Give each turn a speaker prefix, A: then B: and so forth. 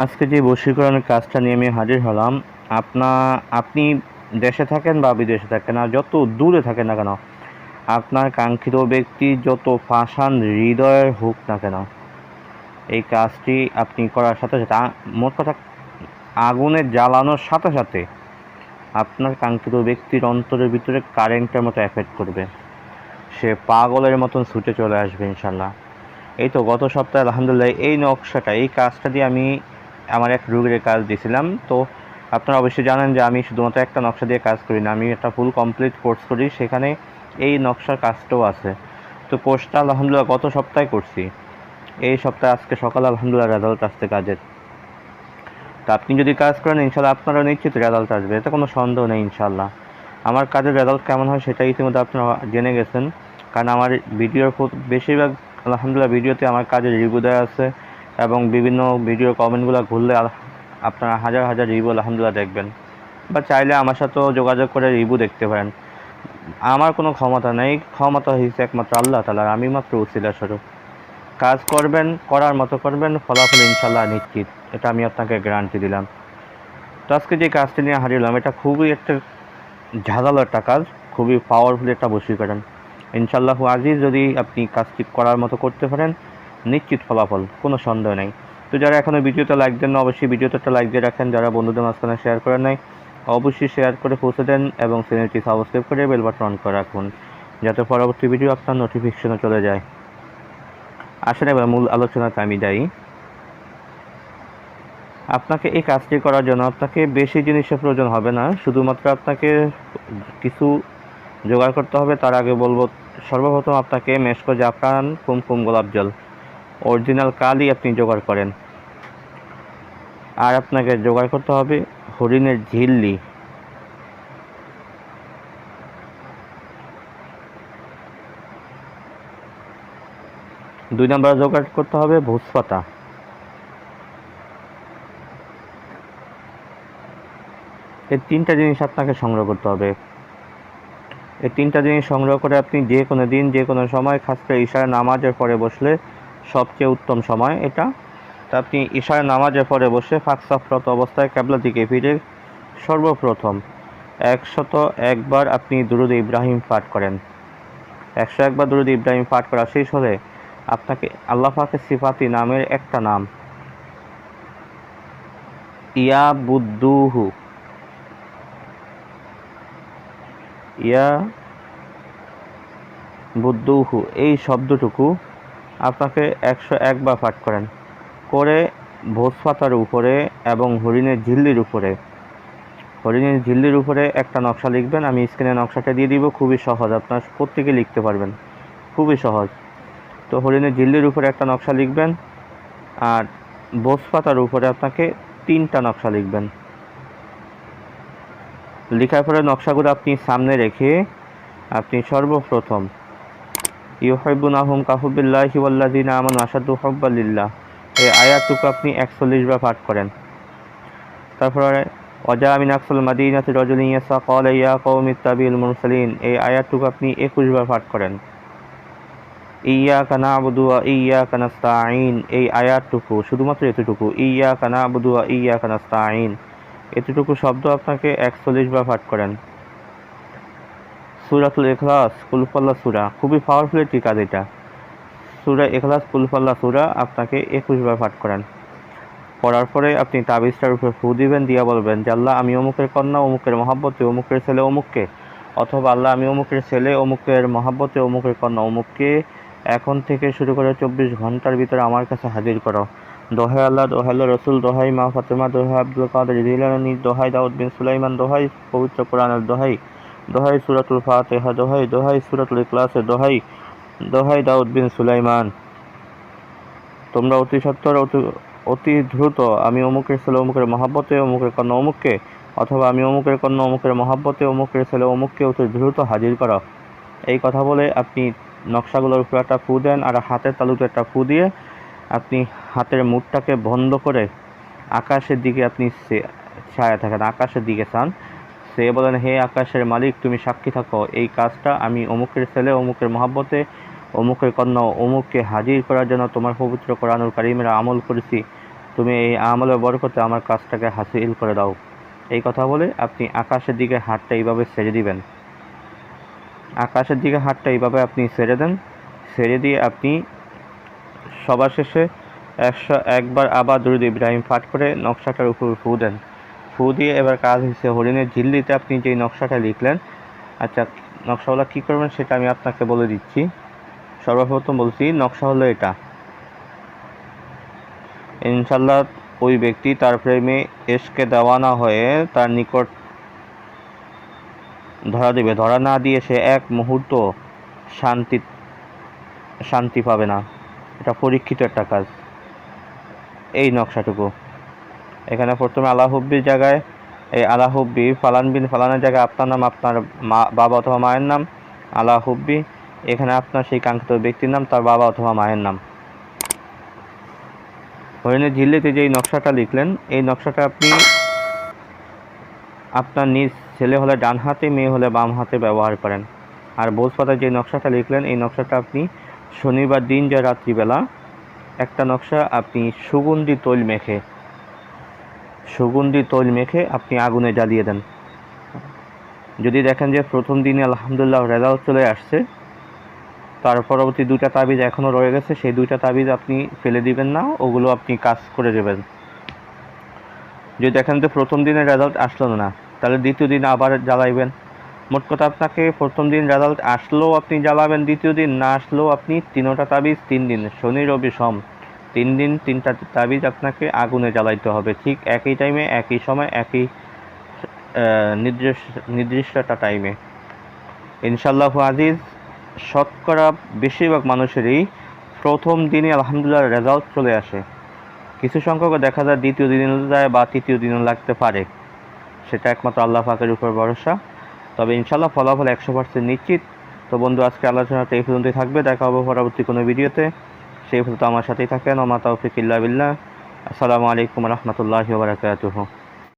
A: আজকে যে বশীকরণের কাজটা নিয়ে আমি হাজির হলাম। আপনি দেশে থাকেন বা বিদেশে থাকেন, আর যত দূরে থাকেন না কেন, আপনার কাঙ্ক্ষিত ব্যক্তি যত পাষাণ হৃদয়ের হোক না কেন, এই কাজটি আপনি করার সাথে সাথে মোট কথা আগুনে জ্বালানোর সাথে সাথে আপনার কাঙ্ক্ষিত ব্যক্তির অন্তরের ভিতরে কারেন্টের মতো এফেক্ট করবে। সে পাগলের মতন ছুটে চলে আসবে ইনশাল্লাহ। এই তো গত সপ্তাহে আলহামদুলিল্লাহ এই নকশাটা, এই কাজটা দিয়ে আমি আমার এক রোগীর কাজ দিয়েছিলাম। তো আপনারা অবশ্যই জানেন যে আমি শুধুমাত্র একটা নকশা দিয়ে কাজ করি না, আমি একটা ফুল কমপ্লিট কোর্স করি, সেখানে এই নকশার কাজটাও আছে। তো কোর্সটা আলহামদুলিল্লাহ গত সপ্তাহে করছি, এই সপ্তাহে আজকে সকালে আলহামদুলিল্লাহ রেজাল্ট আসছে কাজের। তো আপনি যদি কাজ করেন ইনশাল্লাহ আপনারা নিশ্চিত রেজাল্ট আসবে, এতে কোনো সন্দেহ নেই ইনশাল্লাহ। আমার কাজের রেজাল্ট কেমন হয় সেটা ইতিমধ্যে আপনারা জেনে গেছেন, কারণ আমার ভিডিওর বেশিরভাগ আলহামদুলিল্লাহ ভিডিওতে আমার কাজের রিভিউ দেওয়া আছে, এবং বিভিন্ন ভিডিওর কমেন্টগুলো ঘুরলে আপনারা হাজার হাজার রিভিউ আলহামদুলিল্লাহ দেখবেন, বা চাইলে আমার সাথেও যোগাযোগ করে রিভিউ দেখতে পারেন। আমার কোনো ক্ষমতা নেই, ক্ষমতা হয়েছে একমাত্র আল্লাহ তাআলার, আমি মাত্র উসিলা স্বরূপ। কাজ করবেন, করার মতো করবেন, ফলাফল ইনশাল্লাহ নিশ্চিত, এটা আমি আপনাকে গ্যারান্টি দিলাম। তো আজকে যে কাজটি নিয়ে হারিয়ে হলাম, এটা খুবই একটা ঝাঁঝালো একটা কাজ, খুবই পাওয়ারফুল একটা বশীকরণ। ইনশাল্লাহ আজিজ যদি আপনি কাজটি করার মতো করতে পারেন, নিশ্চিত ফলাফল, কোনো সন্দেহ নেই। তো যারা এখনও ভিডিওতে লাইক দেন না, অবশ্যই ভিডিওতে একটা লাইক দিয়ে রাখেন। যারা বন্ধুদের মাঝখানে শেয়ার করেন নাই, অবশ্যই শেয়ার করে পৌঁছে দেন, এবং চ্যানেলটি সাবস্ক্রাইব করে বেল বাটন অন করে রাখুন, যাতে পরবর্তী ভিডিও আপনার নোটিফিকেশনে চলে যায়। আসলে এবার মূল আলোচনাতে আমি যাই। আপনাকে এই কাজটি করার জন্য আপনাকে বেশি জিনিসের প্রয়োজন হবে না, শুধুমাত্র আপনাকে কিছু জোগাড় করতে হবে। তার আগে বলবো, সর্বপ্রথম আপনাকে মেশকো জাফরান কুমকুম গোলাপ জল অরিজিনাল কালি আপনি জোগাড় করেন। আর আপনাকে জোগাড় করতে হবে হরিণের ঝিল্লি, 2 নম্বর জোগাড় করতে হবে ভোজপাতা, এই 3টা জিনিস আপনাকে সংগ্রহ করতে হবে। এই 3টা জিনিস সংগ্রহ করে আপনি যে কোনো দিন যে কোনো সময়, খাস করে ইশার নামাজের পরে বসলে সবচেয়ে উত্তম সময় এটা। তা আপনি ইশার নামাজের পরে বসে ফাঁকসাফরত অবস্থায় ক্যাবলা দিকে ফিরে সর্বপ্রথম 101 বার আপনি দুরুদ ইব্রাহিম পাঠ করেন। 101 বার দুরুদ ইব্রাহিম পাঠ করা শেষ হলে আপনাকে আল্লাহ পাকের সিফাতি নামের একটা নাম, ইয়া বুদ্দুহু, ইয়া বুদ্দুহু, এই শব্দটুকু আপনাকে 101 বার পাঠ করেন। করে ভোজপাতার উপরে এবং হরিণের ঝিল্লির উপরে একটা নকশা লিখবেন। আমি স্ক্রিনে নকশাটা দিয়ে দিব, খুবই সহজ, আপনার প্রত্যেকে লিখতে পারবেন, খুবই সহজ। তো হরিণের ঝিল্লির উপরে একটা নকশা লিখবেন, আর ভোজপাতার উপরে আপনাকে 3টা নকশা লিখবেন। লেখার পরে নকশাগুলো আপনি সামনে রেখে আপনি সর্বপ্রথম ইউহিব্বুনাহুম কাহুবিল্লাহি ওয়াল্লাযিনা আমানু আশাদ্দু হুব্বান লিল্লাহ, এই আয়াতটুকু আপনি 41 বার পাঠ করেন। তারপরে ওয়াজা মিন আকসাল মাদিনাতি রাজুলুন ইয়াসা ক্বালা ইয়া কওমি ইত্তাবিউল মুরসালিন, এই আয়াতটুকু আপনি 21 বার পাঠ করেন। ইয়াকা না'বুদু ওয়া ইয়াকা নাস্তাঈন, এই আয়াতটুকু, শুধুমাত্র এতটুকু, ইয়াকা না'বুদু ওয়া ইয়াকা নাস্তাঈন, এতটুকু শব্দ আপনাকে 41 বার পাঠ করেন। সূরাতুল ইখলাস কুল হুয়াল্লাহ সূরা, খুবই পাওয়ারফুল একটি কাজ এটা। সূরা ইখলাস কুল হুয়াল্লাহ সূরা আপনাকে 21 বার পাঠ করেন। পড়ার পরে আপনি তাবিজটার উপরে ফু দিবেন, দিয়া বলবেন যে আল্লাহ আমি অমুকের কন্যা অমুকের মহাব্বতে অমুকের ছেলে অমুককে, অথবা আল্লাহ আমি অমুকের ছেলে অমুকের মহাব্বতে অমুকের কন্যা অমুককে এখন থেকে শুরু করে 24 ঘন্টার ভিতরে আমার কাছে হাজির করো। দোহাই আল্লাহ, দোহাই আল্লাহ রসুল, দোহাই মা ফাতেমা, দোহাই আব্দুল কাদের জিলানী, দোহাই দাউদ বিন সুলাইমান, দোহাই পবিত্র কোরআনের দোহাই, দোহাই সূরাতুল ফাতিহা, দোহাই দোহাই সূরাতুল ইখলাসের দোহাই, দোহাই দাউদ বিন সুলাইমান, তোমরা অতি সত্বর অতি দ্রুত আমি অমুকের ছেলে অমুকের মহাব্বতে অমুকের কন্যা অমুককে, অথবা আমি অমুকের কন্যা অমুকের মহাব্বতে অমুকের ছেলে অমুককে অতি দ্রুত হাজির করো। এই কথা বলে আপনি নকশাগুলোর উপরে একটা ফু দেন, আর হাতের তালুতে একটা ফু দিয়ে আপনি হাতের মুখটাকে বন্ধ করে আকাশের দিকে আপনি ছায়া থাকেন, আকাশের দিকে চান। সে বলেন, হে আকাশের মালিক, তুমি সাক্ষী থাকো, এই কাজটা আমি অমুকের ছেলে অমুকের মহাব্বতে অমুকের কন্যা অমুককে হাজির করার জন্য তোমার পবিত্র কোরআনুল কারীমের আমল করেছি, তুমি এই আমলের বরকতে আমার কাজটাকে হাসিল করে দাও। এই কথা বলে আপনি আকাশের দিকে হাতটা এইভাবে ছেড়ে দিবেন। আকাশের দিকে হাতটা এইভাবে আপনি ছেড়ে দেন। ছেড়ে দিয়ে আপনি সবার শেষে 101 আবার দুরূদ ইব্রাহিম পাঠ করে নকশাটার উপর ফু দেন। ফু দিয়ে এবার কাজ হচ্ছে হরিণের ঝিল্লিতে আপনি যেই নকশাটা লিখলেন, আচ্ছা নকশাওয়ালা কী করবেন সেটা আমি আপনাকে বলে দিচ্ছি। সর্বপ্রথম বলছি, নকশা হলো এটা। ইনশাল্লাহ ওই ব্যক্তি তার প্রেমে এশকে দেওয়ানা হয়ে তার নিকট ধরা দেবে। ধরা না দিয়ে সে এক মুহূর্ত শান্তি পাবে না। এটা পরীক্ষিত একটা কাজ। এই নকশাটুকু এখানে প্রথমে আলা হুব্বির জায়গায় এই আলা হুব্বি ফালান বিন ফালানের জায়গায় আপনার নাম, আপনার বাবা অথবা মায়ের নাম, আলা হুব্বি এখানে আপনার সেই কাঙ্ক্ষিত ব্যক্তির নাম, তার বাবা অথবা মায়ের নাম। হরিণের ঝিল্লিতে যে নকশাটা লিখলেন, এই নকশাটা আপনি আপনার নিজ ছেলে হলে ডান হাতে, মেয়ে হলে বাম হাতে ব্যবহার করেন। আর ভোজপাতায় যে নকশাটা লিখলেন, এই নকশাটা আপনি শনিবার দিন যে রাত্রিবেলা একটা নকশা আপনি সুগন্ধি তৈল মেখে আপনি আগুনে জ্বালিয়ে দেন। যদি দেখেন যে প্রথম দিনে আলহামদুলিল্লাহ রেজাল্ট চলে আসছে, তার পরবর্তী 2টা তাবিজ এখনও রয়ে গেছে, সেই 2টা তাবিজ আপনি ফেলে দিবেন না, ওগুলো আপনি কাজ করে দেবেন। যদি দেখেন যে প্রথম দিনে রেজাল্ট আসলো না, তাহলে দ্বিতীয় দিন আবার জ্বালাইবেন। মোট কথা আপনাকে প্রথম দিন রেজাল্ট আসলেও আপনি জ্বালাবেন, দ্বিতীয় দিন না আসলেও আপনি 3টা তাবিজ 3 দিন, শনি রবি সোম 3 দিন 3টা তাবিজ আপনাকে আগুনে জ্বালাইতে হবে। ঠিক একই টাইমে, একই সময়, একই নির্দিষ্ট একটা টাইমে। ইনশাআল্লাহ আজিজ, শতকরা বেশিরভাগ মানুষেরই প্রথম দিনে আলহামদুলিল্লাহ রেজাল্ট চলে আসে। কিছু সংখ্যক দেখা যায় দ্বিতীয় দিন যায় বা তৃতীয় দিনও লাগতে পারে, সেটা একমাত্র আল্লাহ পাকের উপর ভরসা। তবে ইনশাআল্লাহ ফলাফল 100% নিশ্চিত। তো বন্ধু, আজকে আলোচনাটা এই পর্যন্তই থাকবে। দেখা হবে পরবর্তী কোনো ভিডিওতে। সেই পর্যন্ত আমার সাথেই থাকেন। ওমা তাওফিক ইল্লা বিল্লাহ। আসসালামু আলাইকুম রহমতুল্লাহি ওয়া বারাকাতুহু।